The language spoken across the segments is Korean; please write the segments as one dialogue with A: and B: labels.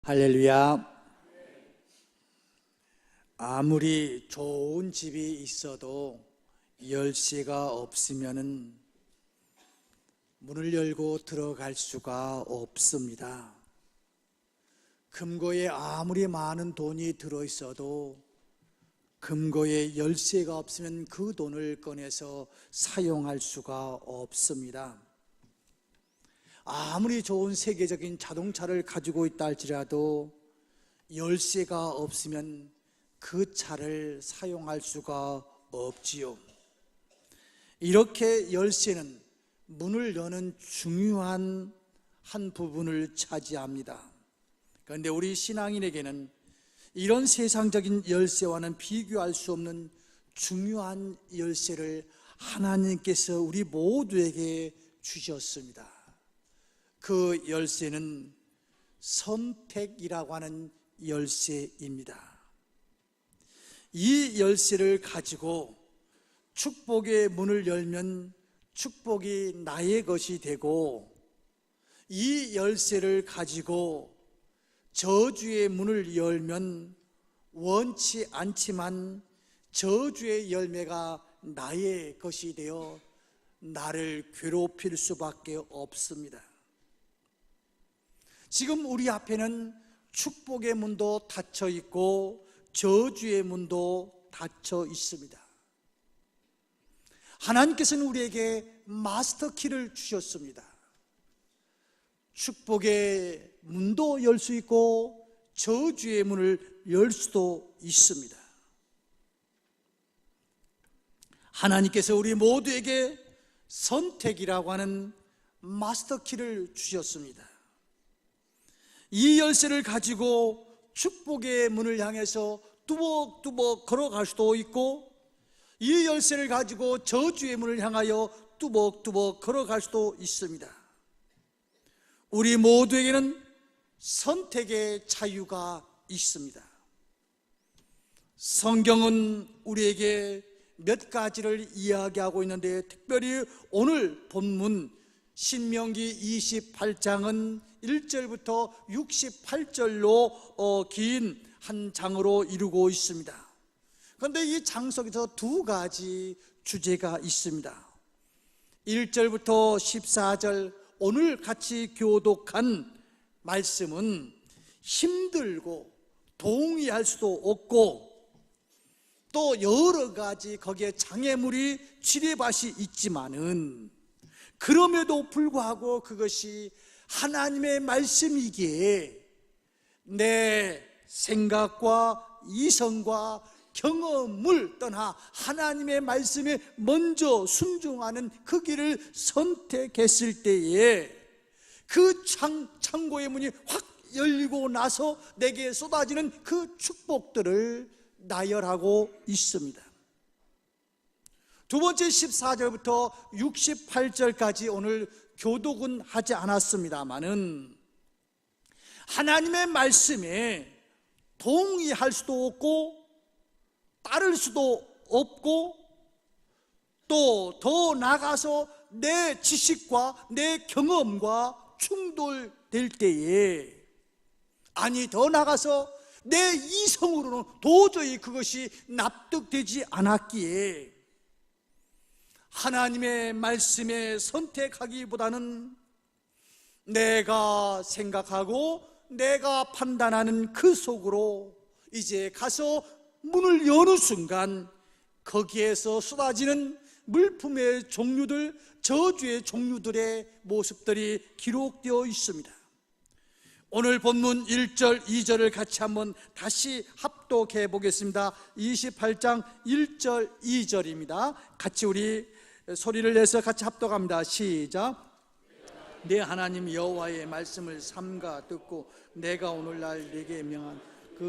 A: 할렐루야. 아무리 좋은 집이 있어도 열쇠가 없으면은 문을 열고 들어갈 수가 없습니다. 금고에 아무리 많은 돈이 들어있어도 금고에 열쇠가 없으면 그 돈을 꺼내서 사용할 수가 없습니다. 아무리 좋은 세계적인 자동차를 가지고 있다 할지라도 열쇠가 없으면 그 차를 사용할 수가 없지요. 이렇게 열쇠는 문을 여는 중요한 한 부분을 차지합니다. 그런데 우리 신앙인에게는 이런 세상적인 열쇠와는 비교할 수 없는 중요한 열쇠를 하나님께서 우리 모두에게 주셨습니다. 그 열쇠는 선택이라고 하는 열쇠입니다. 이 열쇠를 가지고 축복의 문을 열면 축복이 나의 것이 되고, 이 열쇠를 가지고 저주의 문을 열면 원치 않지만 저주의 열매가 나의 것이 되어 나를 괴롭힐 수밖에 없습니다. 지금 우리 앞에는 축복의 문도 닫혀 있고 저주의 문도 닫혀 있습니다. 하나님께서는 우리에게 마스터키를 주셨습니다. 축복의 문도 열 수 있고 저주의 문을 열 수도 있습니다. 하나님께서 우리 모두에게 선택이라고 하는 마스터키를 주셨습니다. 이 열쇠를 가지고 축복의 문을 향해서 뚜벅뚜벅 걸어갈 수도 있고, 이 열쇠를 가지고 저주의 문을 향하여 뚜벅뚜벅 걸어갈 수도 있습니다. 우리 모두에게는 선택의 자유가 있습니다. 성경은 우리에게 몇 가지를 이야기하고 있는데, 특별히 오늘 본문 신명기 28장은 1절부터 68절로 긴 한 장으로 이루고 있습니다. 그런데 이 장 속에서 두 가지 주제가 있습니다. 1절부터 14절 오늘 같이 교독한 말씀은 힘들고 동의할 수도 없고 또 여러 가지 거기에 장애물이 지뢰밭이 있지만은, 그럼에도 불구하고 그것이 하나님의 말씀이기에 내 생각과 이성과 경험을 떠나 하나님의 말씀에 먼저 순종하는 그 길을 선택했을 때에 그 창고의 문이 확 열리고 나서 내게 쏟아지는 그 축복들을 나열하고 있습니다. 두 번째 14절부터 68절까지 오늘 교독은 하지 않았습니다마는, 하나님의 말씀에 동의할 수도 없고 따를 수도 없고 또 더 나아가서 내 지식과 내 경험과 충돌될 때에, 아니 더 나아가서 내 이성으로는 도저히 그것이 납득되지 않았기에 하나님의 말씀에 선택하기보다는 내가 생각하고 내가 판단하는 그 속으로 이제 가서 문을 여는 순간 거기에서 쏟아지는 물품의 종류들, 저주의 종류들의 모습들이 기록되어 있습니다. 오늘 본문 1절, 2절을 같이 한번 다시 합독해 보겠습니다. 28장 1절, 2절입니다. 같이 우리 소리를 내서 같이 합독합니다. 시작. 내 하나님 여호와의 말씀을 삼가 듣고 내가 오늘날 네게 명한 그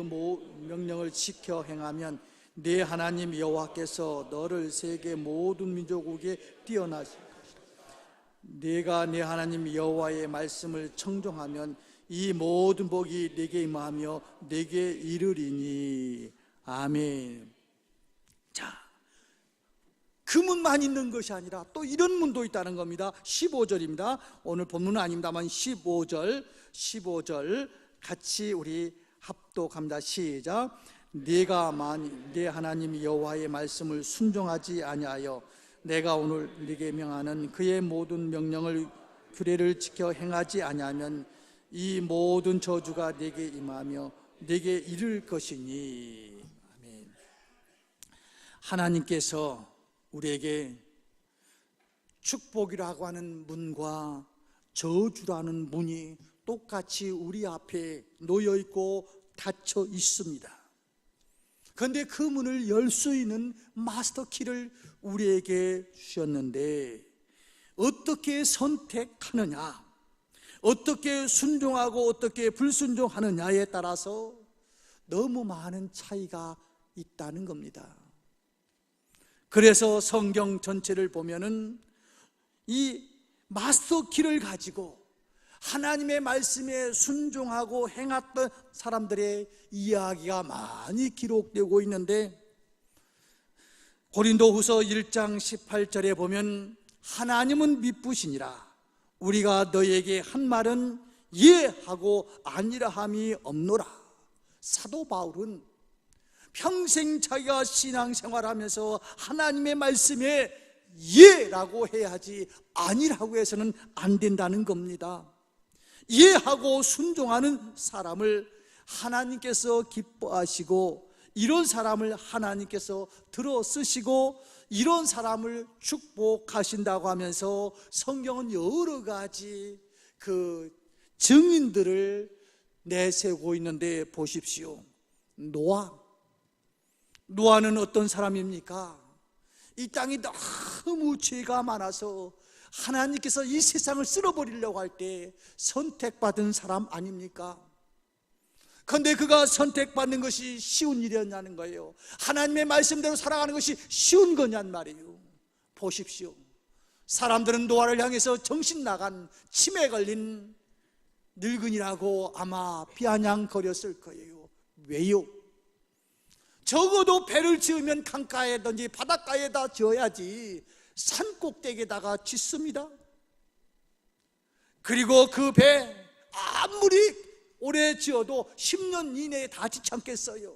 A: 명령을 지켜 행하면 네 하나님 여호와께서 너를 세계 모든 민족에게 띄어나실 것이다. 네가 네 하나님 여호와의 말씀을 청종하면 이 모든 복이 네게 임하며 네게 이르리니. 아멘. 자, 그 문만 있는 것이 아니라 또 이런 문도 있다는 겁니다. 15절입니다. 오늘 본문은 아닙니다만 15절 같이 우리 합독합니다. 시작. 네가 만일 네 하나님 여호와의 말씀을 순종하지 아니하여 내가 오늘 네게 명하는 그의 모든 명령을 규례를 지켜 행하지 아니하면 이 모든 저주가 네게 임하며 네게 이를 것이니. 아멘. 하나님께서 우리에게 축복이라고 하는 문과 저주라는 문이 똑같이 우리 앞에 놓여 있고 닫혀 있습니다. 그런데 그 문을 열 수 있는 마스터 키를 우리에게 주셨는데 어떻게 선택하느냐, 어떻게 순종하고 어떻게 불순종하느냐에 따라서 너무 많은 차이가 있다는 겁니다. 그래서 성경 전체를 보면은 이 마스터 키를 가지고 하나님의 말씀에 순종하고 행했던 사람들의 이야기가 많이 기록되고 있는데, 고린도후서 1장 18절에 보면 하나님은 미쁘시니라 우리가 너에게 한 말은 예하고 아니라 함이 없노라. 사도 바울은 평생 자기가 신앙생활하면서 하나님의 말씀에 예라고 해야지 아니라고 해서는 안 된다는 겁니다. 예하고 순종하는 사람을 하나님께서 기뻐하시고 이런 사람을 하나님께서 들어 쓰시고 이런 사람을 축복하신다고 하면서 성경은 여러 가지 그 증인들을 내세우고 있는데 보십시오. 노아는 어떤 사람입니까? 이 땅이 너무 죄가 많아서 하나님께서 이 세상을 쓸어버리려고 할 때 선택받은 사람 아닙니까? 그런데 그가 선택받는 것이 쉬운 일이었냐는 거예요. 하나님의 말씀대로 살아가는 것이 쉬운 거냔 말이에요. 보십시오. 사람들은 노아를 향해서 정신 나간 치매 걸린 늙은이라고 아마 비아냥거렸을 거예요. 왜요? 적어도 배를 지으면 강가에든지 바닷가에다 지어야지 산꼭대기에다가 짓습니다. 그리고 그 배 아무리 오래 지어도 10년 이내에 다 짓지 않겠어요.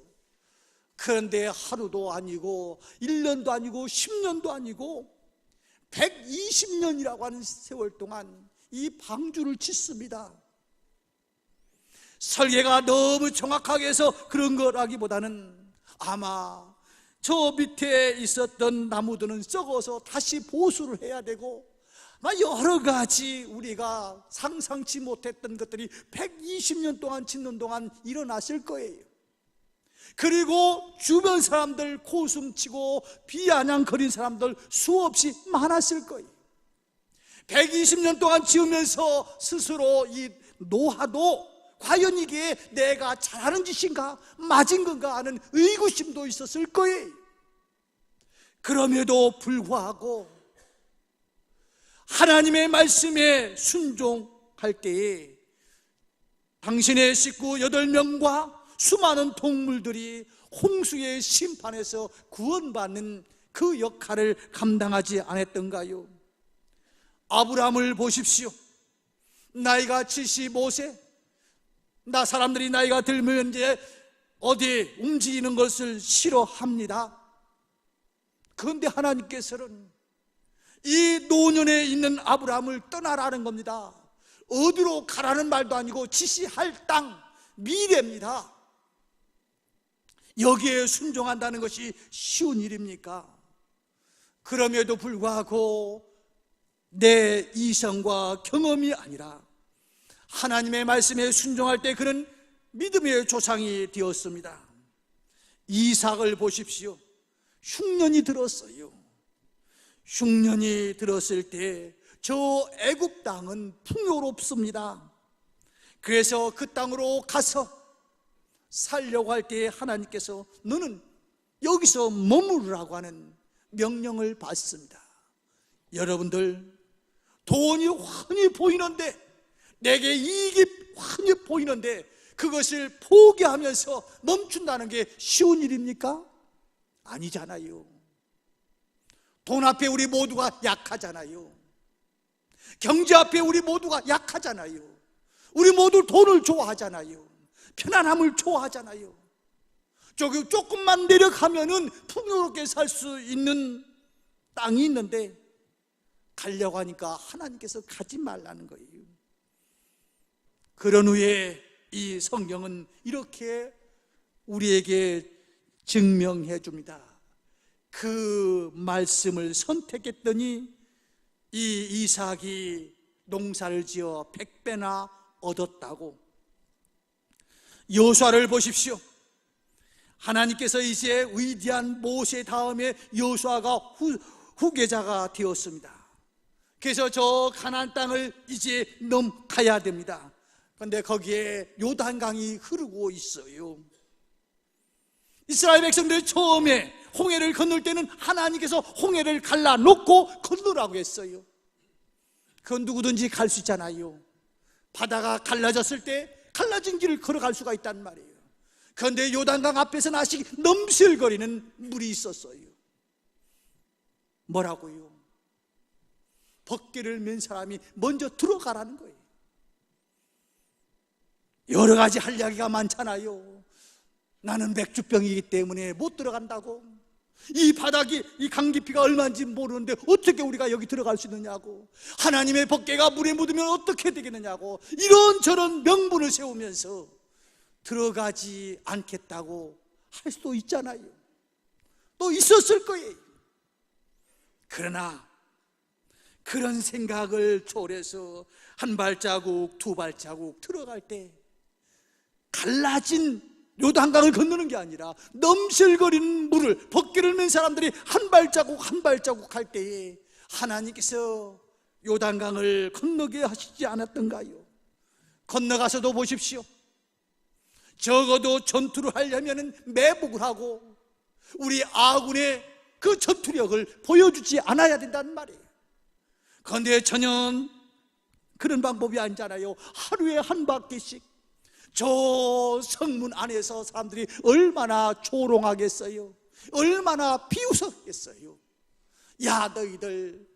A: 그런데 하루도 아니고 1년도 아니고 10년도 아니고 120년이라고 하는 세월 동안 이 방주를 짓습니다. 설계가 너무 정확하게 해서 그런 거라기보다는 아마 저 밑에 있었던 나무들은 썩어서 다시 보수를 해야 되고 여러 가지 우리가 상상치 못했던 것들이 120년 동안 짓는 동안 일어났을 거예요. 그리고 주변 사람들 코숨치고 비아냥거린 사람들 수없이 많았을 거예요. 120년 동안 지으면서 스스로 이 노아도 과연 이게 내가 잘하는 짓인가 맞은 건가 하는 의구심도 있었을 거예요. 그럼에도 불구하고 하나님의 말씀에 순종할 때에 당신의 식구 8명과 수많은 동물들이 홍수의 심판에서 구원받는 그 역할을 감당하지 않았던가요? 아브라함을 보십시오. 나이가 75세, 사람들이 나이가 들면 이제 어디 움직이는 것을 싫어합니다. 그런데 하나님께서는 이 노년에 있는 아브라함을 떠나라는 겁니다. 어디로 가라는 말도 아니고 지시할 땅, 미래입니다. 여기에 순종한다는 것이 쉬운 일입니까? 그럼에도 불구하고 내 이성과 경험이 아니라 하나님의 말씀에 순종할 때 그는 믿음의 조상이 되었습니다. 이삭을 보십시오. 흉년이 들었어요. 흉년이 들었을 때 저 애굽 땅은 풍요롭습니다. 그래서 그 땅으로 가서 살려고 할 때 하나님께서 너는 여기서 머무르라고 하는 명령을 받습니다. 여러분들, 돈이 환히 보이는데, 내게 이익이 환히 보이는데 그것을 포기하면서 멈춘다는 게 쉬운 일입니까? 아니잖아요. 돈 앞에 우리 모두가 약하잖아요. 경제 앞에 우리 모두가 약하잖아요. 우리 모두 돈을 좋아하잖아요. 편안함을 좋아하잖아요. 조금만 내려가면은 풍요롭게 살 수 있는 땅이 있는데 가려고 하니까 하나님께서 가지 말라는 거예요. 그런 후에 이 성경은 이렇게 우리에게 증명해 줍니다. 그 말씀을 선택했더니 이 이삭이 농사를 지어 100배나 얻었다고. 여호수아를 보십시오. 하나님께서 이제 위대한 모세 다음에 여호수아가 후계자가 되었습니다. 그래서 저 가나안 땅을 이제 넘가야 됩니다. 그런데 거기에 요단강이 흐르고 있어요. 이스라엘 백성들 처음에 홍해를 건널 때는 하나님께서 홍해를 갈라놓고 건너라고 했어요. 그건 누구든지 갈 수 있잖아요. 바다가 갈라졌을 때 갈라진 길을 걸어갈 수가 있단 말이에요. 그런데 요단강 앞에서는 아직 넘실거리는 물이 있었어요. 뭐라고요? 벗개를 맨 사람이 먼저 들어가라는 거예요. 여러 가지 할 이야기가 많잖아요. 나는 맥주병이기 때문에 못 들어간다고. 이 바닥이, 이 강 깊이가 얼마인지 모르는데 어떻게 우리가 여기 들어갈 수 있느냐고. 하나님의 벗개가 물에 묻으면 어떻게 되겠느냐고. 이런저런 명분을 세우면서 들어가지 않겠다고 할 수도 있잖아요. 또 있었을 거예요. 그러나 그런 생각을 초월해서 한 발자국, 두 발자국 들어갈 때 갈라진 요단강을 건너는 게 아니라 넘실거리는 물을, 벗개를 맨 사람들이 한 발자국 한 발자국 할 때에 하나님께서 요단강을 건너게 하시지 않았던가요? 건너가서도 보십시오. 적어도 전투를 하려면 매복을 하고 우리 아군의 그 전투력을 보여주지 않아야 된다는 말이에요. 그런데 전혀 그런 방법이 아니잖아요. 하루에 한 바퀴씩. 저 성문 안에서 사람들이 얼마나 조롱하겠어요? 얼마나 비웃었겠어요? 야, 너희들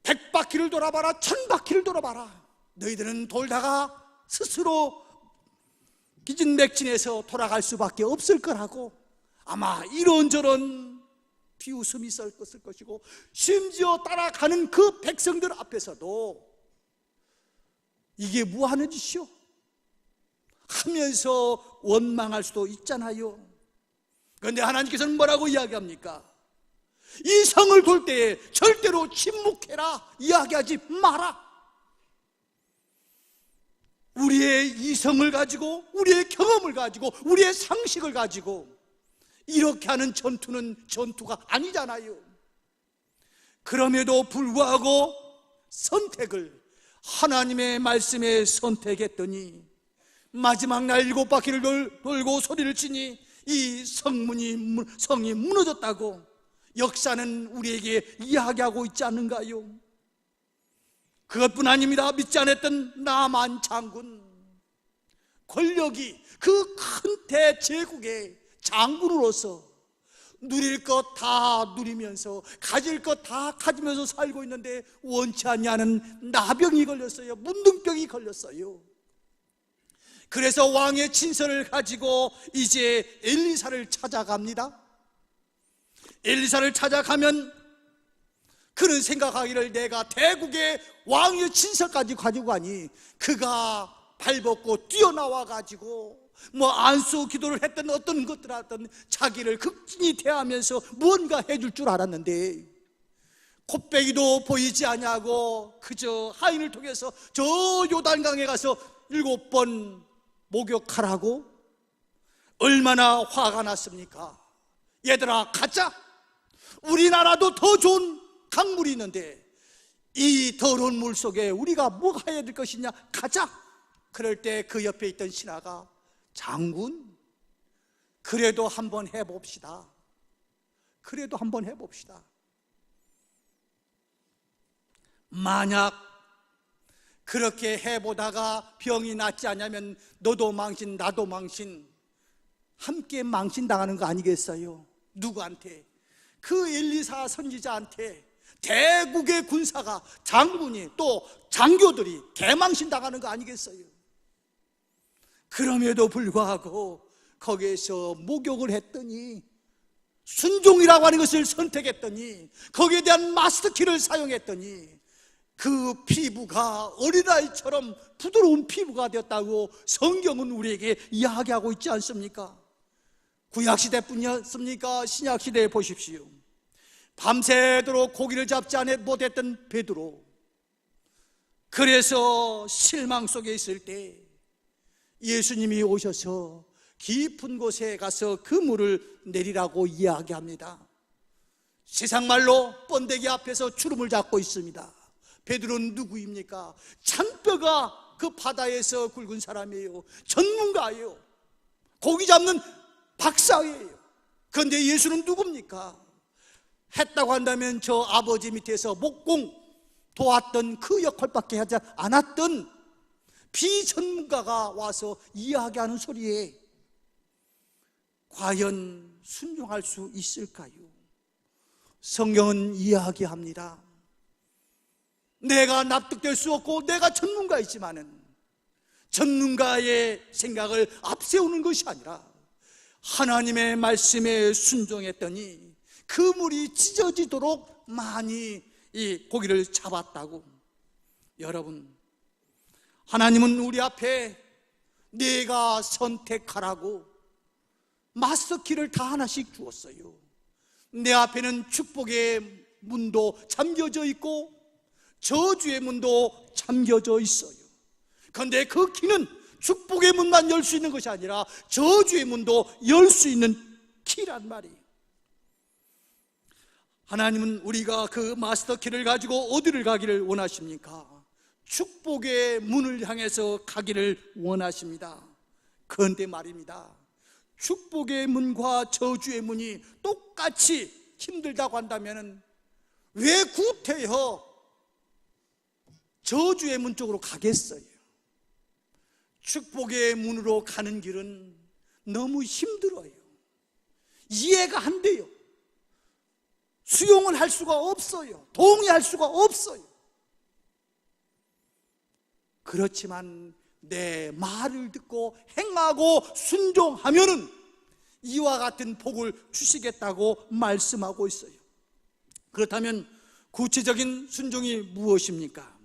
A: 100바퀴를 돌아봐라, 1000바퀴를 돌아봐라. 너희들은 돌다가 스스로 기진맥진해서 돌아갈 수밖에 없을 거라고. 아마 이런저런 비웃음이 있을 것이고, 심지어 따라가는 그 백성들 앞에서도 이게 뭐 하는 짓이요? 하면서 원망할 수도 있잖아요. 그런데 하나님께서는 뭐라고 이야기합니까? 이 성을 돌 때에 절대로 침묵해라, 이야기하지 마라. 우리의 이성을 가지고, 우리의 경험을 가지고, 우리의 상식을 가지고 이렇게 하는 전투는 전투가 아니잖아요. 그럼에도 불구하고 선택을 하나님의 말씀에 선택했더니 마지막 날 7바퀴를 돌고 소리를 치니 이 성이 무너졌다고 역사는 우리에게 이야기하고 있지 않는가요? 그것뿐 아닙니다. 믿지 않았던 나만 장군, 권력이 그 큰 대제국의 장군으로서 누릴 것 다 누리면서 가질 것 다 가지면서 살고 있는데 원치 않냐는 나병이 걸렸어요. 문둥병이 걸렸어요. 그래서 왕의 친서를 가지고 이제 엘리사를 찾아갑니다. 엘리사를 찾아가면 그는 생각하기를 내가 대국의 왕의 친서까지 가지고 가니 그가 발벗고 뛰어나와 가지고 뭐 안수 기도를 했던 어떤 것들 하던 자기를 극진히 대하면서 무언가 해줄 줄 알았는데 콧배기도 보이지 아니하고 그저 하인을 통해서 저 요단강에 가서 7번 목욕하라고. 얼마나 화가 났습니까? 얘들아 가자. 우리나라도 더 좋은 강물이 있는데 이 더러운 물 속에 우리가 뭐 해야 될 것이냐, 가자. 그럴 때 그 옆에 있던 신하가 장군, 그래도 한번 해봅시다. 그래도 한번 해봅시다. 만약 그렇게 해보다가 병이 낫지 않으면 너도 망신 나도 망신, 함께 망신당하는 거 아니겠어요? 누구한테? 그 엘리사 선지자한테 대국의 군사가, 장군이 또 장교들이 대망신당하는 거 아니겠어요? 그럼에도 불구하고 거기에서 목욕을 했더니, 순종이라고 하는 것을 선택했더니, 거기에 대한 마스터키를 사용했더니 그 피부가 어린아이처럼 부드러운 피부가 되었다고 성경은 우리에게 이야기하고 있지 않습니까? 구약시대뿐이었습니까? 신약시대에 보십시오. 밤새도록 고기를 잡지 못했던 베드로, 그래서 실망 속에 있을 때 예수님이 오셔서 깊은 곳에 가서 그 물을 내리라고 이야기합니다. 세상 말로 번데기 앞에서 주름을 잡고 있습니다. 베드로는 누구입니까? 잔뼈가 그 바다에서 굵은 사람이에요. 전문가예요. 고기 잡는 박사예요. 그런데 예수는 누굽니까? 했다고 한다면 저 아버지 밑에서 목공 도왔던 그 역할밖에 하지 않았던 비전문가가 와서 이야기하는 소리에 과연 순종할 수 있을까요? 성경은 이야기합니다. 내가 납득될 수 없고 내가 전문가이지만은 전문가의 생각을 앞세우는 것이 아니라 하나님의 말씀에 순종했더니 그 물이 찢어지도록 많이 이 고기를 잡았다고. 여러분, 하나님은 우리 앞에 네가 선택하라고 마스터키를 다 하나씩 주었어요. 내 앞에는 축복의 문도 잠겨져 있고 저주의 문도 잠겨져 있어요. 그런데 그 키는 축복의 문만 열 수 있는 것이 아니라 저주의 문도 열 수 있는 키란 말이에요. 하나님은 우리가 그 마스터키를 가지고 어디를 가기를 원하십니까? 축복의 문을 향해서 가기를 원하십니다. 그런데 말입니다, 축복의 문과 저주의 문이 똑같이 힘들다고 한다면 왜 구태여 저주의 문 쪽으로 가겠어요? 축복의 문으로 가는 길은 너무 힘들어요. 이해가 안 돼요. 수용을 할 수가 없어요. 동의할 수가 없어요. 그렇지만 내 말을 듣고 행하고 순종하면은 이와 같은 복을 주시겠다고 말씀하고 있어요. 그렇다면 구체적인 순종이 무엇입니까?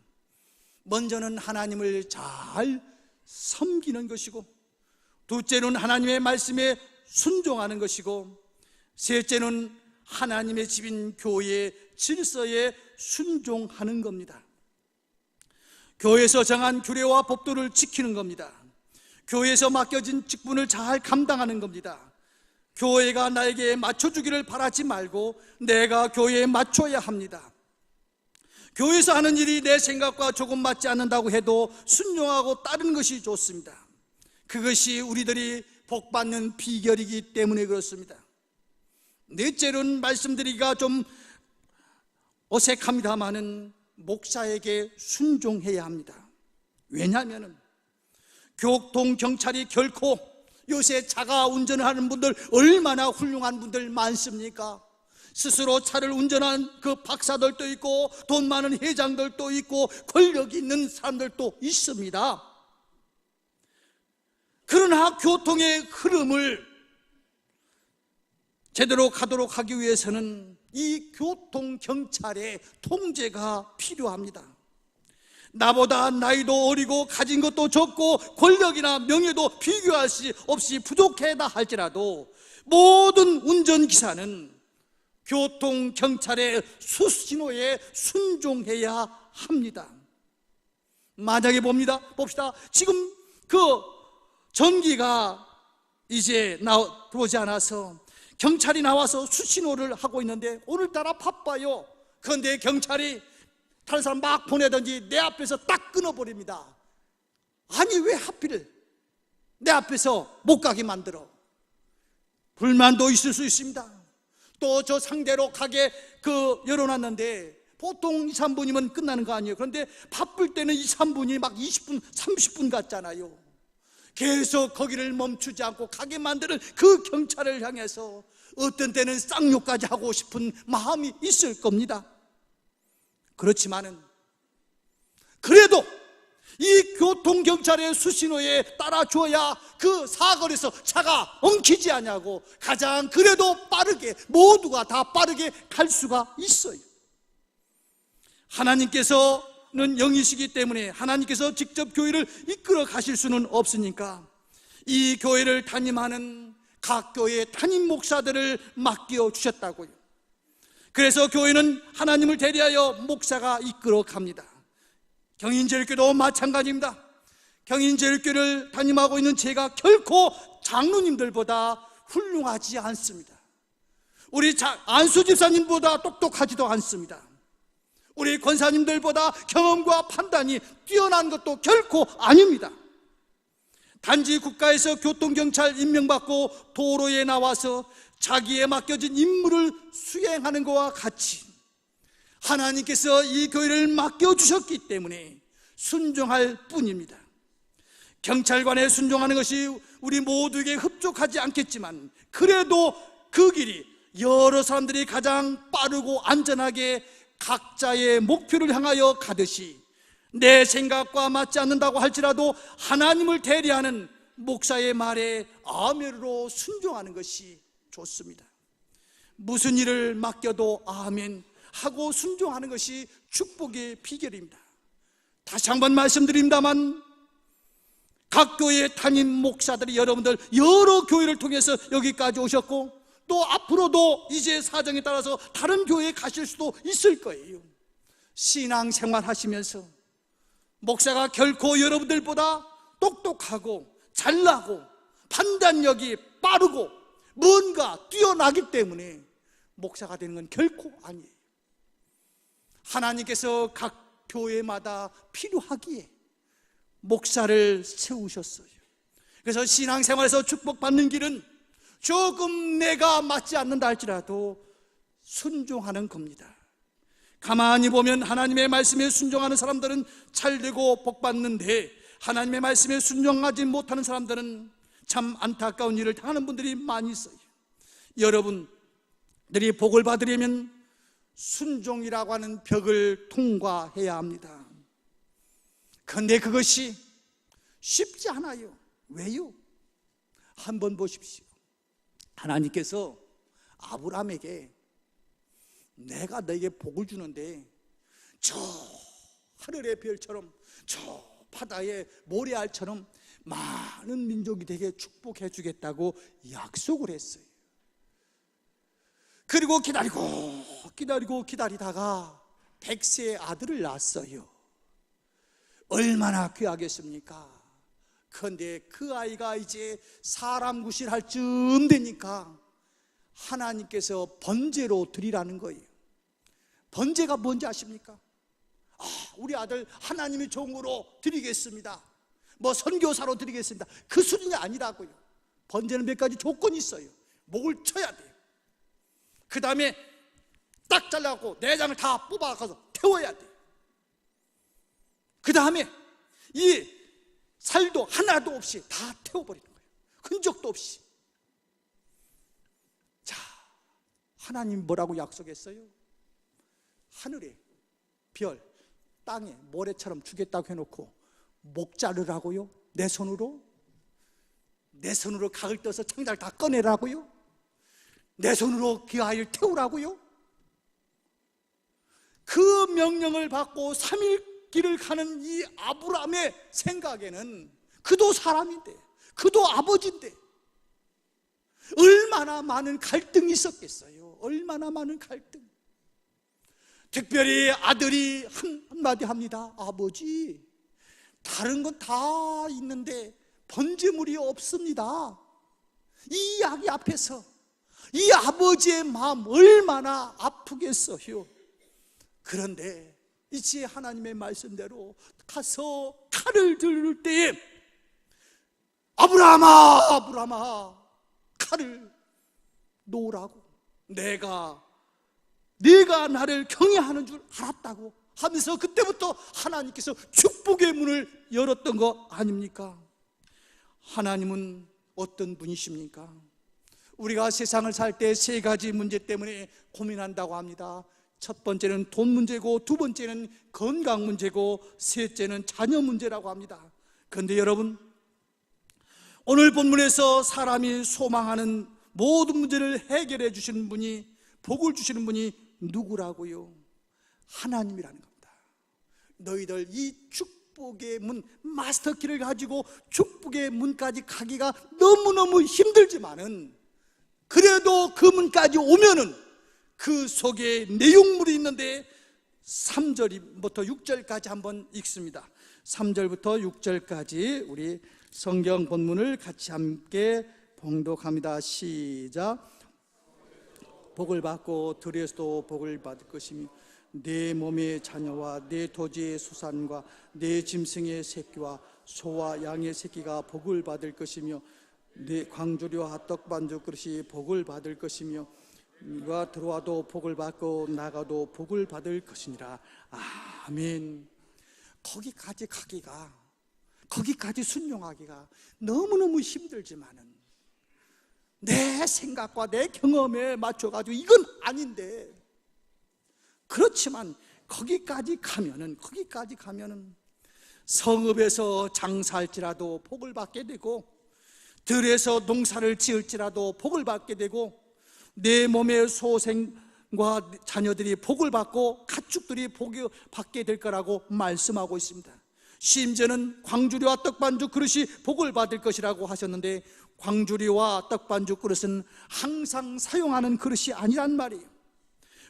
A: 먼저는 하나님을 잘 섬기는 것이고, 둘째는 하나님의 말씀에 순종하는 것이고, 셋째는 하나님의 집인 교회의 질서에 순종하는 겁니다. 교회에서 정한 규례와 법도를 지키는 겁니다. 교회에서 맡겨진 직분을 잘 감당하는 겁니다. 교회가 나에게 맞춰주기를 바라지 말고 내가 교회에 맞춰야 합니다. 교회에서 하는 일이 내 생각과 조금 맞지 않는다고 해도 순종하고 따르는 것이 좋습니다. 그것이 우리들이 복받는 비결이기 때문에 그렇습니다. 넷째로는 말씀드리기가 좀 어색합니다마는 목사에게 순종해야 합니다. 왜냐하면 교통경찰이 결코, 요새 자가 운전을 하는 분들 얼마나 훌륭한 분들 많습니까? 스스로 차를 운전한 그 박사들도 있고 돈 많은 회장들도 있고 권력 있는 사람들도 있습니다. 그러나 교통의 흐름을 제대로 가도록 하기 위해서는 이 교통경찰의 통제가 필요합니다. 나보다 나이도 어리고 가진 것도 적고 권력이나 명예도 비교할 수 없이 부족하다 할지라도 모든 운전기사는 교통경찰의 수신호에 순종해야 합니다. 만약에 봅시다. 지금 그 전기가 이제 들어오지 않아서 경찰이 나와서 수신호를 하고 있는데 오늘따라 바빠요. 그런데 경찰이 다른 사람 막 보내든지 내 앞에서 딱 끊어버립니다. 아니 왜 하필 내 앞에서 못 가게 만들어? 불만도 있을 수 있습니다. 또 저 상대로 가게 열어놨는데 보통 2, 3분이면 끝나는 거 아니에요. 그런데 바쁠 때는 2, 3분이 막 20분, 30분 같잖아요. 계속 거기를 멈추지 않고 가게 만드는 그 경찰을 향해서 어떤 때는 쌍욕까지 하고 싶은 마음이 있을 겁니다. 그렇지만은 그래도 이 교통경찰의 수신호에 따라줘야 그 사거리에서 차가 엉키지 않냐고, 가장 그래도 빠르게, 모두가 다 빠르게 갈 수가 있어요. 하나님께서는 영이시기 때문에 하나님께서 직접 교회를 이끌어 가실 수는 없으니까 이 교회를 담임하는 각 교회 담임 목사들을 맡겨 주셨다고요. 그래서 교회는 하나님을 대리하여 목사가 이끌어 갑니다. 경인제일교도 마찬가지입니다. 경인제일교를 담임하고 있는 제가 결코 장로님들보다 훌륭하지 않습니다. 우리 안수 집사님보다 똑똑하지도 않습니다. 우리 권사님들보다 경험과 판단이 뛰어난 것도 결코 아닙니다. 단지 국가에서 교통경찰 임명받고 도로에 나와서 자기에 맡겨진 임무를 수행하는 것과 같이 하나님께서 이 교회를 맡겨주셨기 때문에 순종할 뿐입니다. 경찰관에 순종하는 것이 우리 모두에게 흡족하지 않겠지만, 그래도 그 길이 여러 사람들이 가장 빠르고 안전하게 각자의 목표를 향하여 가듯이 내 생각과 맞지 않는다고 할지라도 하나님을 대리하는 목사의 말에 아멘으로 순종하는 것이 좋습니다. 무슨 일을 맡겨도 아멘 하고 순종하는 것이 축복의 비결입니다. 다시 한번 말씀드립니다만, 각 교회 담임 목사들이 여러분들 여러 교회를 통해서 여기까지 오셨고, 또 앞으로도 이제 사정에 따라서 다른 교회에 가실 수도 있을 거예요. 신앙생활 하시면서 목사가 결코 여러분들보다 똑똑하고 잘나고 판단력이 빠르고 뭔가 뛰어나기 때문에 목사가 되는 건 결코 아니에요. 하나님께서 각 교회마다 필요하기에 목사를 세우셨어요. 그래서 신앙생활에서 축복받는 길은 조금 내가 맞지 않는다 할지라도 순종하는 겁니다. 가만히 보면 하나님의 말씀에 순종하는 사람들은 잘되고 복받는데, 하나님의 말씀에 순종하지 못하는 사람들은 참 안타까운 일을 당하는 분들이 많이 있어요. 여러분들이 복을 받으려면 순종이라고 하는 벽을 통과해야 합니다. 그런데 그것이 쉽지 않아요. 왜요? 한번 보십시오. 하나님께서 아브라함에게 내가 너에게 복을 주는데 저 하늘의 별처럼 저 바다의 모래알처럼 많은 민족이 되게 축복해 주겠다고 약속을 했어요. 그리고 기다리다가 100세의 아들을 낳았어요. 얼마나 귀하겠습니까? 그런데 그 아이가 이제 사람 구실할 쯤 되니까 하나님께서 번제로 드리라는 거예요. 번제가 뭔지 아십니까? 우리 아들 하나님의 종으로 드리겠습니다, 뭐 선교사로 드리겠습니다, 그 수준이 아니라고요. 번제는 몇 가지 조건이 있어요. 목을 쳐야 돼요. 그 다음에 딱 잘라갖고 내장을 다 뽑아가서 태워야 돼요. 그 다음에 이 살도 하나도 없이 다 태워버리는 거예요. 흔적도 없이. 자, 하나님 뭐라고 약속했어요? 하늘에 별, 땅에 모래처럼 주겠다고 해놓고 목 자르라고요? 내 손으로 각을 떠서 창자를 다 꺼내라고요? 내 손으로 그 아이를 태우라고요? 그 명령을 받고 3일 길을 가는 이 아브라함의 생각에는 그도 사람인데, 그도 아버지인데 얼마나 많은 갈등이 있었겠어요. 얼마나 많은 갈등. 특별히 아들이 한마디 합니다. 아버지, 다른 건 다 있는데 번제물이 없습니다. 이 이야기 앞에서 이 아버지의 마음 얼마나 아프겠어요. 그런데 이제 하나님의 말씀대로 가서 칼을 들을 때에 아브라함아 칼을 놓으라고, 내가 나를 경외하는 줄 알았다고 하면서 그때부터 하나님께서 축복의 문을 열었던 거 아닙니까? 하나님은 어떤 분이십니까? 우리가 세상을 살 때 3가지 문제 때문에 고민한다고 합니다. 첫 번째는 돈 문제고, 두 번째는 건강 문제고, 셋째는 자녀 문제라고 합니다. 그런데 여러분, 오늘 본문에서 사람이 소망하는 모든 문제를 해결해 주시는 분이, 복을 주시는 분이 누구라고요? 하나님이라는 겁니다. 너희들 이 축복의 문, 마스터키를 가지고 축복의 문까지 가기가 너무너무 힘들지만은, 그래도 그 문까지 오면은 그 속에 내용물이 있는데 3절부터 6절까지 한번 읽습니다. 3절부터 6절까지 우리 성경 본문을 같이 함께 봉독합니다. 시작. 복을 받고 들에서도 복을 받을 것이며 내 몸의 자녀와 내 토지의 수산과 내 짐승의 새끼와 소와 양의 새끼가 복을 받을 것이며 내 광주리와 떡반죽 그릇이 복을 받을 것이며 네가 들어와도 복을 받고 나가도 복을 받을 것이니라. 아멘. 거기까지 가기가, 거기까지 순종하기가 너무너무 힘들지만은, 내 생각과 내 경험에 맞춰가지고 이건 아닌데, 그렇지만 거기까지 가면은 성읍에서 장사할지라도 복을 받게 되고, 들에서 농사를 지을지라도 복을 받게 되고, 내 몸의 소생과 자녀들이 복을 받고 가축들이 복을 받게 될 거라고 말씀하고 있습니다. 심지어는 광주리와 떡반죽 그릇이 복을 받을 것이라고 하셨는데, 광주리와 떡반죽 그릇은 항상 사용하는 그릇이 아니란 말이에요.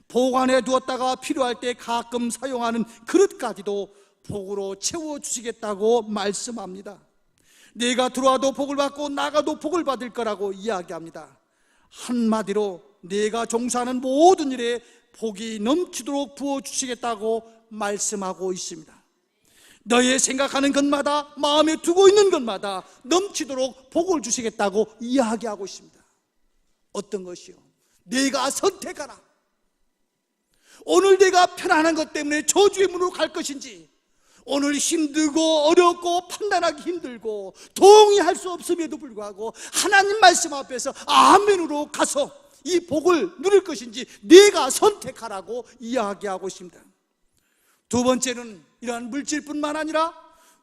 A: 보관해 두었다가 필요할 때 가끔 사용하는 그릇까지도 복으로 채워주시겠다고 말씀합니다. 내가 들어와도 복을 받고 나가도 복을 받을 거라고 이야기합니다. 한마디로 내가 종사하는 모든 일에 복이 넘치도록 부어주시겠다고 말씀하고 있습니다. 너의 생각하는 것마다, 마음에 두고 있는 것마다 넘치도록 복을 주시겠다고 이야기하고 있습니다. 어떤 것이요? 내가 선택하라. 오늘 내가 편안한 것 때문에 저주의 문으로 갈 것인지, 오늘 힘들고 어렵고 판단하기 힘들고 동의할 수 없음에도 불구하고 하나님 말씀 앞에서 아멘으로 가서 이 복을 누릴 것인지 네가 선택하라고 이야기하고 있습니다. 두 번째는 이러한 물질뿐만 아니라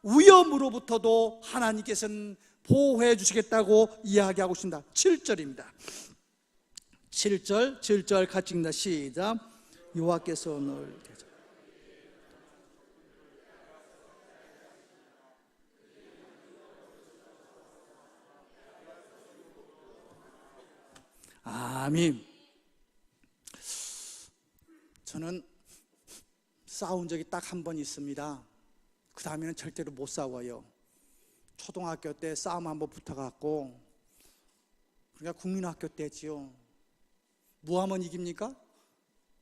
A: 위험으로부터도 하나님께서는 보호해 주시겠다고 이야기하고 있습니다. 7절입니다. 7절 같이 읽는다. 시작. 여호와께서 오늘 아멘. 저는 싸운 적이 딱 한 번 있습니다. 그 다음에는 절대로 못 싸워요. 초등학교 때 싸움 한번 붙어갖고, 그러니까 국민학교 때지요. 뭐 하면 이깁니까?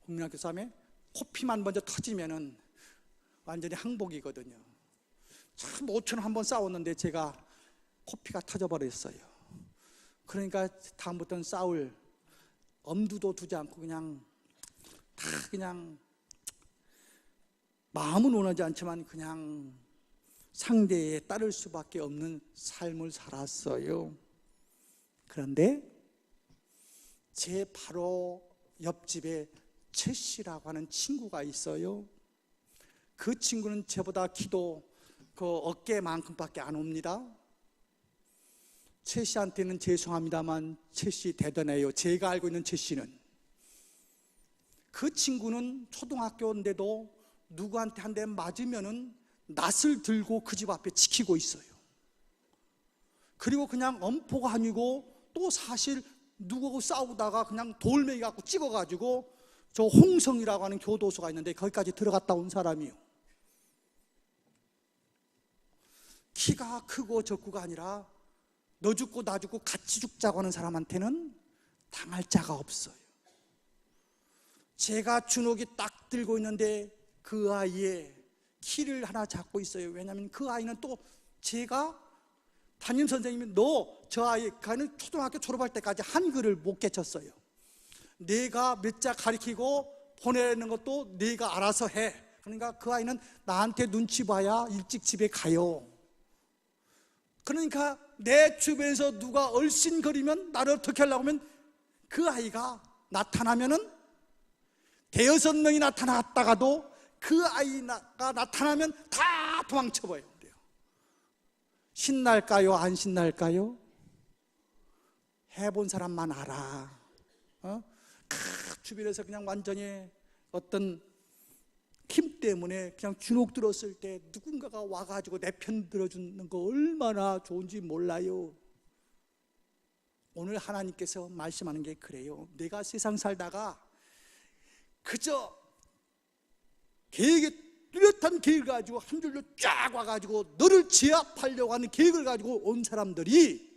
A: 국민학교 싸움에 코피만 먼저 터지면은 완전히 항복이거든요. 참 5천 한번 싸웠는데 제가 코피가 터져버렸어요. 그러니까 다음부터는 싸울 엄두도 두지 않고 그냥 마음은 원하지 않지만 그냥 상대에 따를 수밖에 없는 삶을 살았어요. 그런데 제 바로 옆집에 최 씨라고 하는 친구가 있어요. 그 친구는 저보다 키도 그 어깨만큼밖에 안 옵니다. 최 씨한테는 죄송합니다만 최 씨 대단해요. 제가 알고 있는 최 씨는. 그 친구는 초등학교인데도 누구한테 한 대 맞으면은 낫을 들고 그 집 앞에 지키고 있어요. 그리고 그냥 엄포가 아니고 또 사실 누구하고 싸우다가 그냥 돌멩이 갖고 찍어가지고 저 홍성이라고 하는 교도소가 있는데 거기까지 들어갔다 온 사람이요. 키가 크고 적고가 아니라 너 죽고 나 죽고 같이 죽자고 하는 사람한테는 당할 자가 없어요. 제가 주눅이 딱 들고 있는데 그 아이의 키를 하나 잡고 있어요. 왜냐하면 그 아이는 또 제가 담임선생님이 너 저 아이는 초등학교 졸업할 때까지 한글을 못 깨쳤어요. 내가 몇 자 가르치고 보내는 것도 네가 알아서 해. 그러니까 그 아이는 나한테 눈치 봐야 일찍 집에 가요. 그러니까 내 주변에서 누가 얼씬거리면 나를 어떻게 하려고 하면 그 아이가 나타나면은 대여섯 명이 나타났다가도 그 아이가 나타나면 다 도망쳐버려야 돼요. 신날까요? 안 신날까요? 해본 사람만 알아. 주변에서 그냥 완전히 어떤 힘 때문에 그냥 주눅 들었을 때 누군가가 와가지고 내 편 들어주는 거 얼마나 좋은지 몰라요. 오늘 하나님께서 말씀하는 게 그래요. 내가 세상 살다가 그저 계획에 뚜렷한 계획을 가지고 한 줄로 쫙 와가지고 너를 제압하려고 하는 계획을 가지고 온 사람들이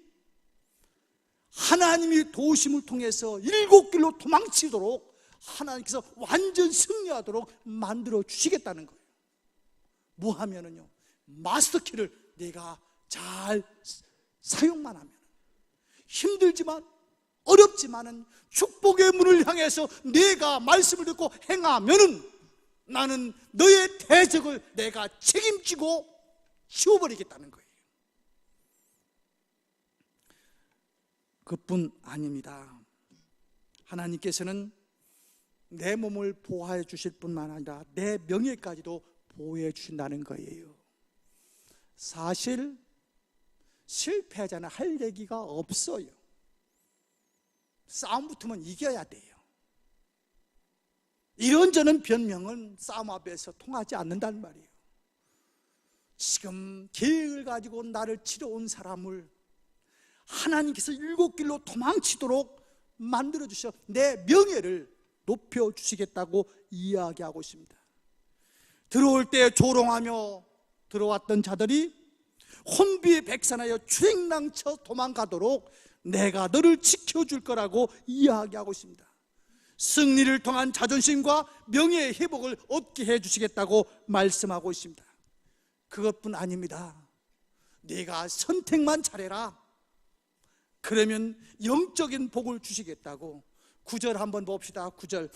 A: 하나님이 도우심을 통해서 일곱 길로 도망치도록 하나님께서 완전 승리하도록 만들어 주시겠다는 거예요. 뭐 하면은요, 마스터키를 내가 잘 사용만 하면, 힘들지만 어렵지만은 축복의 문을 향해서 내가 말씀을 듣고 행하면은 나는 너의 대적을 내가 책임지고 치워버리겠다는 거예요. 그뿐 아닙니다. 하나님께서는 내 몸을 보호해 주실 뿐만 아니라 내 명예까지도 보호해 주신다는 거예요. 사실 실패하잖아 할 얘기가 없어요. 싸움 붙으면 이겨야 돼요. 이런저런 변명은 싸움 앞에서 통하지 않는단 말이에요. 지금 계획을 가지고 나를 치러 온 사람을 하나님께서 일곱 길로 도망치도록 만들어 주셔 내 명예를 높여 주시겠다고 이야기하고 있습니다. 들어올 때 조롱하며 들어왔던 자들이 혼비에 백산하여 주행랑쳐 도망가도록 내가 너를 지켜줄 거라고 이야기하고 있습니다. 승리를 통한 자존심과 명예의 회복을 얻게 해주시겠다고 말씀하고 있습니다. 그것뿐 아닙니다. 네가 선택만 잘해라. 그러면 영적인 복을 주시겠다고. 9절 한번 봅시다. 9절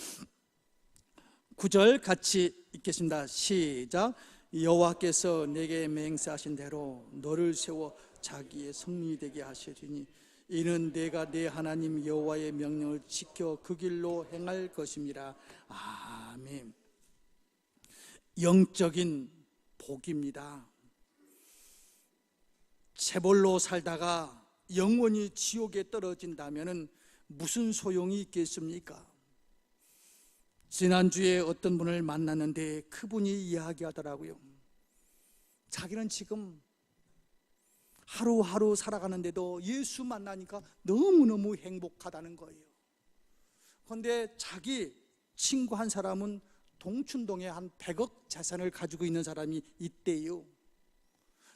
A: 같이 읽겠습니다. 시작. 여호와께서 내게 맹세하신 대로 너를 세워 자기의 성민이 되게 하시리니 이는 내가 내 하나님 여호와의 명령을 지켜 그 길로 행할 것입니다. 아멘. 영적인 복입니다. 체벌로 살다가 영원히 지옥에 떨어진다면 무슨 소용이 있겠습니까? 지난주에 어떤 분을 만났는데 그분이 이야기하더라고요. 자기는 지금 하루하루 살아가는데도 예수 만나니까 너무너무 행복하다는 거예요. 그런데 자기 친구 한 사람은 동춘동에 한 100억 재산을 가지고 있는 사람이 있대요.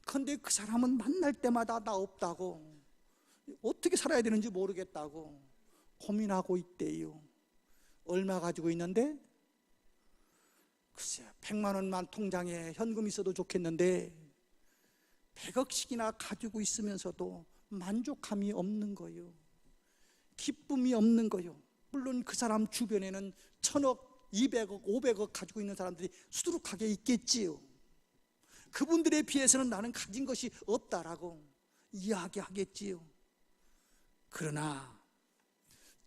A: 그런데 그 사람은 만날 때마다 나 없다고, 어떻게 살아야 되는지 모르겠다고 고민하고 있대요. 얼마 가지고 있는데? 글쎄 100만 원만 통장에 현금 있어도 좋겠는데 100억씩이나 가지고 있으면서도 만족함이 없는 거예요. 기쁨이 없는 거예요. 물론 그 사람 주변에는 1000억, 200억, 500억 가지고 있는 사람들이 수두룩하게 있겠지요. 그분들에 비해서는 나는 가진 것이 없다라고 이야기하겠지요. 그러나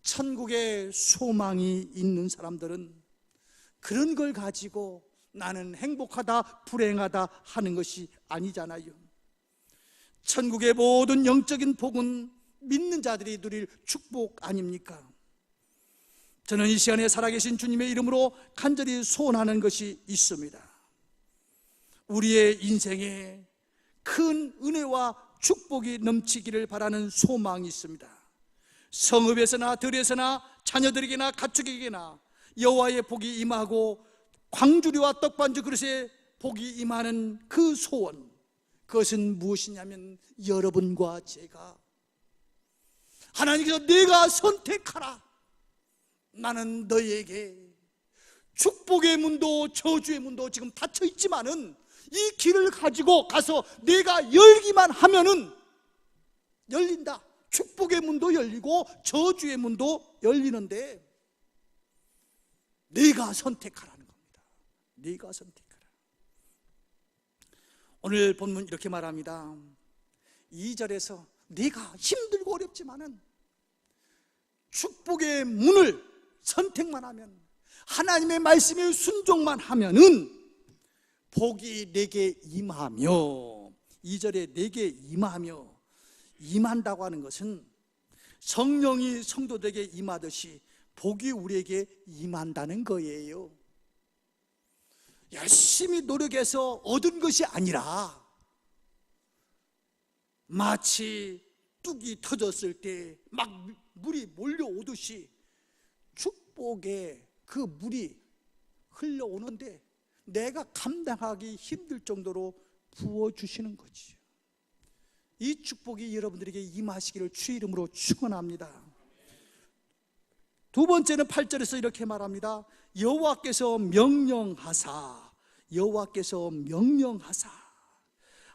A: 천국에 소망이 있는 사람들은 그런 걸 가지고 나는 행복하다, 불행하다 하는 것이 아니잖아요. 천국의 모든 영적인 복은 믿는 자들이 누릴 축복 아닙니까? 저는 이 시간에 살아계신 주님의 이름으로 간절히 소원하는 것이 있습니다. 우리의 인생에 큰 은혜와 축복이 넘치기를 바라는 소망이 있습니다. 성읍에서나 들에서나 자녀들에게나 가축에게나 여호와의 복이 임하고 광주리와 떡반주 그릇에 복이 임하는 그 소원, 그것은 무엇이냐면 여러분과 제가 하나님께서 내가 선택하라, 나는 너에게 축복의 문도 저주의 문도 지금 닫혀 있지만은 이 길을 가지고 가서 내가 열기만 하면은 열린다. 축복의 문도 열리고 저주의 문도 열리는데 네가 선택하라는 겁니다. 네가 선택하라. 오늘 본문 이렇게 말합니다. 2절에서 네가 힘들고 어렵지만은 축복의 문을 선택만 하면, 하나님의 말씀에 순종만 하면은 복이 내게 임하며, 2절에 내게 임하며, 임한다고 하는 것은 성령이 성도들에게 임하듯이 복이 우리에게 임한다는 거예요. 열심히 노력해서 얻은 것이 아니라 마치 뚝이 터졌을 때 막 물이 몰려오듯이 축복의 그 물이 흘러오는데 내가 감당하기 힘들 정도로 부어주시는 거지요. 이 축복이 여러분들에게 임하시기를 주의 이름으로 축원합니다. 두 번째는 8절에서 이렇게 말합니다. 여호와께서 명령하사, 여호와께서 명령하사,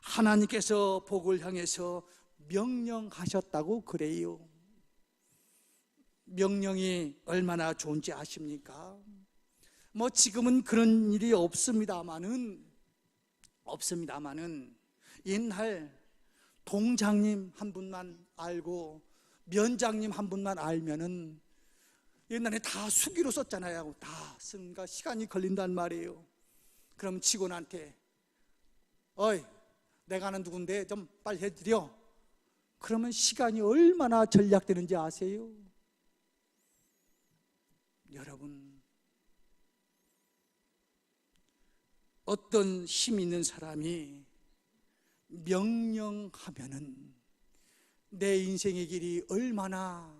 A: 하나님께서 복을 향해서 명령하셨다고 그래요. 명령이 얼마나 좋은지 아십니까? 뭐 지금은 그런 일이 없습니다마는 옛날 동장님 한 분만 알고 면장님 한 분만 알면은 옛날에 다 수기로 썼잖아요. 다 쓰니까 시간이 걸린단 말이에요. 그럼 직원한테 어이 내가 아는 누군데 좀 빨리 해드려. 그러면 시간이 얼마나 절약되는지 아세요? 여러분, 어떤 힘 있는 사람이 명령하면은 내 인생의 길이 얼마나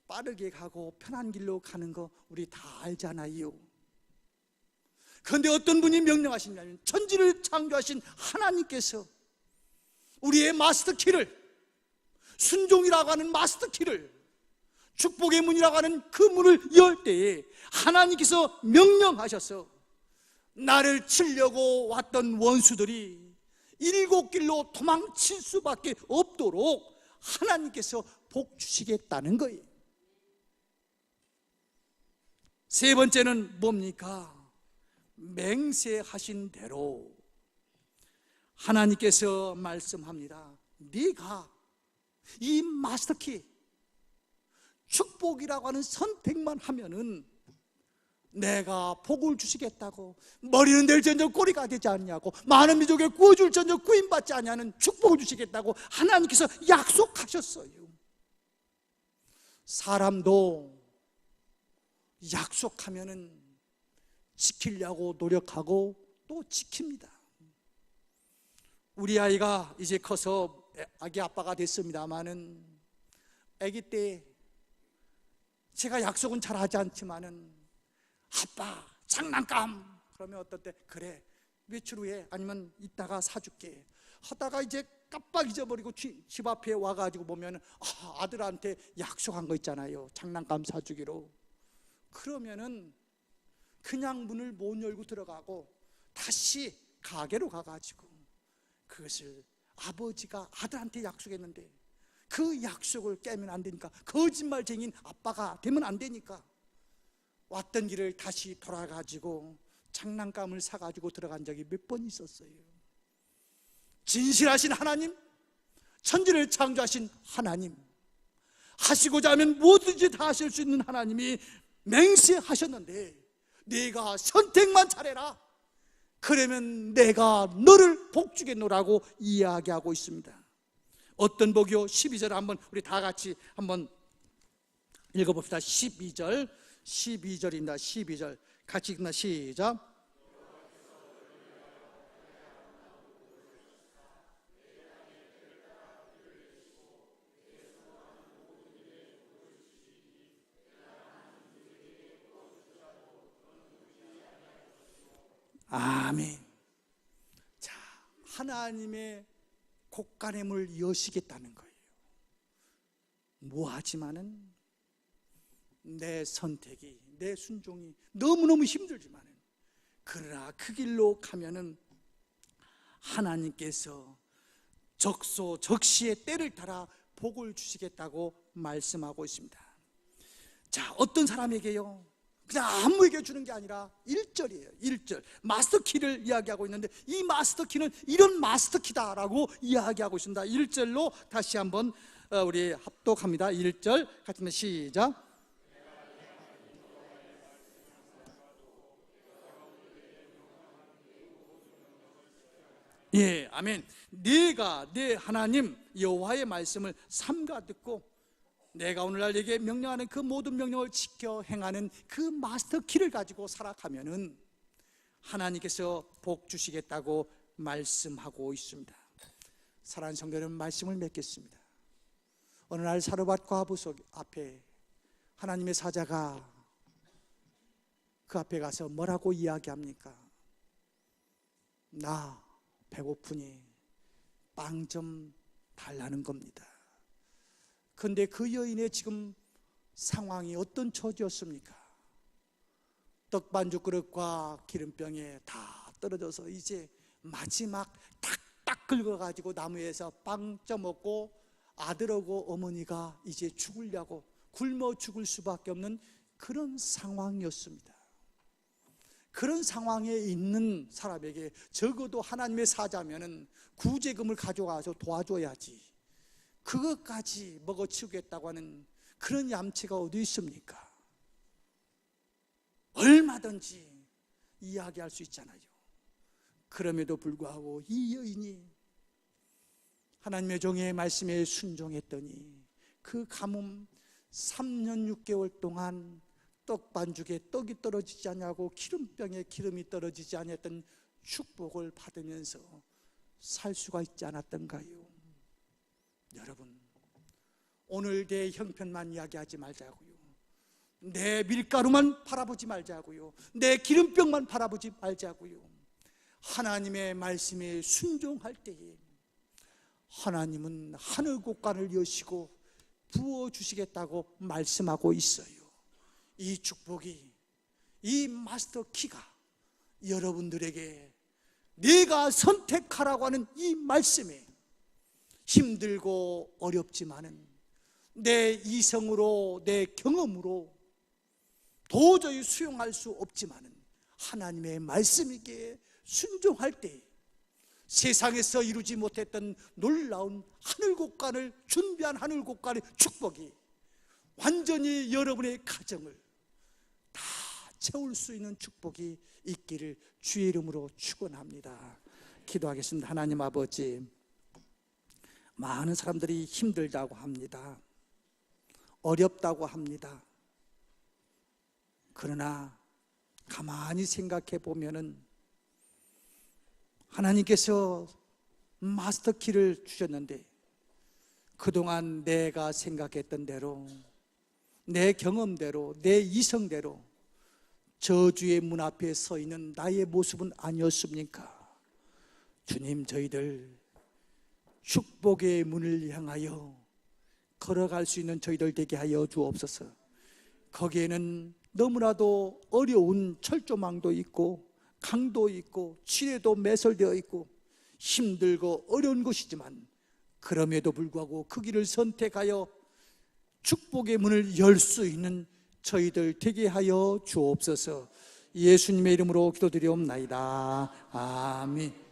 A: 빠르게 가고 편한 길로 가는 거 우리 다 알잖아요. 그런데 어떤 분이 명령하시냐면 천지를 창조하신 하나님께서 우리의 마스터키를, 순종이라고 하는 마스터키를, 축복의 문이라고 하는 그 문을 열 때에 하나님께서 명령하셔서 나를 치려고 왔던 원수들이 7길로 도망칠 수밖에 없도록 하나님께서 복 주시겠다는 거예요. 세 번째는 뭡니까? 맹세하신 대로 하나님께서 말씀합니다. 네가 이 마스터키, 축복이라고 하는 선택만 하면은 내가 복을 주시겠다고, 머리는 될지언정 꼬리가 되지 않냐고, 많은 민족에 구워줄지언정 구인받지 않냐는 축복을 주시겠다고 하나님께서 약속하셨어요. 사람도 약속하면은 지키려고 노력하고 또 지킵니다. 우리 아이가 이제 커서 아기 아빠가 됐습니다마는 아기 때 제가 약속은 잘 하지 않지만은 아빠 장난감 그러면 어떨 때 그래 며칠 후에 아니면 이따가 사줄게 하다가 이제 깜빡 잊어버리고 집 앞에 와가지고 보면 아들한테 약속한 거 있잖아요. 장난감 사주기로. 그러면은 그냥 문을 못 열고 들어가고 다시 가게로 가가지고 그것을 아버지가 아들한테 약속했는데 그 약속을 깨면 안 되니까, 거짓말쟁이인 아빠가 되면 안 되니까 왔던 길을 다시 돌아가지고 장난감을 사가지고 들어간 적이 몇 번 있었어요. 진실하신 하나님, 천지를 창조하신 하나님, 하시고자 하면 뭐든지 다 하실 수 있는 하나님이 맹세하셨는데 네가 선택만 잘해라, 그러면 내가 너를 복주겠노라고 이야기하고 있습니다. 어떤 복이요? 12절 한번 우리 다 같이 한번 읽어봅시다. 12절입니다. 12절 같이 읽나 시작. 아멘. 자, 하나님의 곳간의 문을 여시겠다는 거예요. 뭐하지만은 내 선택이, 내 순종이 너무너무 힘들지만은, 그러나 그 길로 가면은 하나님께서 적소적시의 때를 따라 복을 주시겠다고 말씀하고 있습니다. 자, 어떤 사람에게요? 그냥 아무에게 주는 게 아니라 1절이에요. 1절 마스터키를 이야기하고 있는데 이 마스터키는 이런 마스터키다라고 이야기하고 있습니다. 1절로 다시 한번 우리 합독합니다. 1절 같이 시작. 예, 아멘. 내가 내 하나님 여호와의 말씀을 삼가 듣고 내가 오늘날 내게 명령하는 그 모든 명령을 지켜 행하는 그 마스터 키를 가지고 살아가면은 하나님께서 복 주시겠다고 말씀하고 있습니다. 사랑하는 성도 여러분, 말씀을 맺겠습니다. 어느 날 사르밧 과부 앞에 하나님의 사자가 그 앞에 가서 뭐라고 이야기합니까? 나 배고프니 빵 좀 달라는 겁니다. 그런데 그 여인의 지금 상황이 어떤 처지였습니까? 떡반죽 그릇과 기름병에 다 떨어져서 이제 마지막 탁탁 긁어가지고 나무에서 빵 쪄먹고 아들하고 어머니가 이제 죽으려고 굶어 죽을 수밖에 없는 그런 상황이었습니다. 그런 상황에 있는 사람에게 적어도 하나님의 사자면은 구제금을 가져가서 도와줘야지, 그것까지 먹어치우겠다고 하는 그런 얌체가 어디 있습니까? 얼마든지 이야기할 수 있잖아요. 그럼에도 불구하고 이 여인이 하나님의 종의 말씀에 순종했더니 그 가뭄 3년 6개월 동안 떡반죽에 떡이 떨어지지 않냐고 기름병에 기름이 떨어지지 않았던 축복을 받으면서 살 수가 있지 않았던가요? 여러분, 오늘 내 형편만 이야기하지 말자고요. 내 밀가루만 바라보지 말자고요. 내 기름병만 바라보지 말자고요. 하나님의 말씀에 순종할 때에 하나님은 하늘 곳간을 여시고 부어주시겠다고 말씀하고 있어요. 이 축복이, 이 마스터 키가 여러분들에게 네가 선택하라고 하는 이 말씀에 힘들고 어렵지만은 내 이성으로 내 경험으로 도저히 수용할 수 없지만은 하나님의 말씀에게 순종할 때 세상에서 이루지 못했던 놀라운 하늘곳간을 준비한 하늘곳간의 축복이 완전히 여러분의 가정을 다 채울 수 있는 축복이 있기를 주의 이름으로 축원합니다. 기도하겠습니다. 하나님 아버지, 많은 사람들이 힘들다고 합니다. 어렵다고 합니다. 그러나 가만히 생각해 보면은 하나님께서 마스터키를 주셨는데 그동안 내가 생각했던 대로, 내 경험대로, 내 이성대로 저주의 문 앞에 서 있는 나의 모습은 아니었습니까? 주님, 저희들 축복의 문을 향하여 걸어갈 수 있는 저희들 되게 하여 주옵소서. 거기에는 너무나도 어려운 철조망도 있고 강도 있고 지뢰도 매설되어 있고 힘들고 어려운 것이지만 그럼에도 불구하고 그 길을 선택하여 축복의 문을 열 수 있는 저희들 되게 하여 주옵소서. 예수님의 이름으로 기도드리옵나이다. 아멘.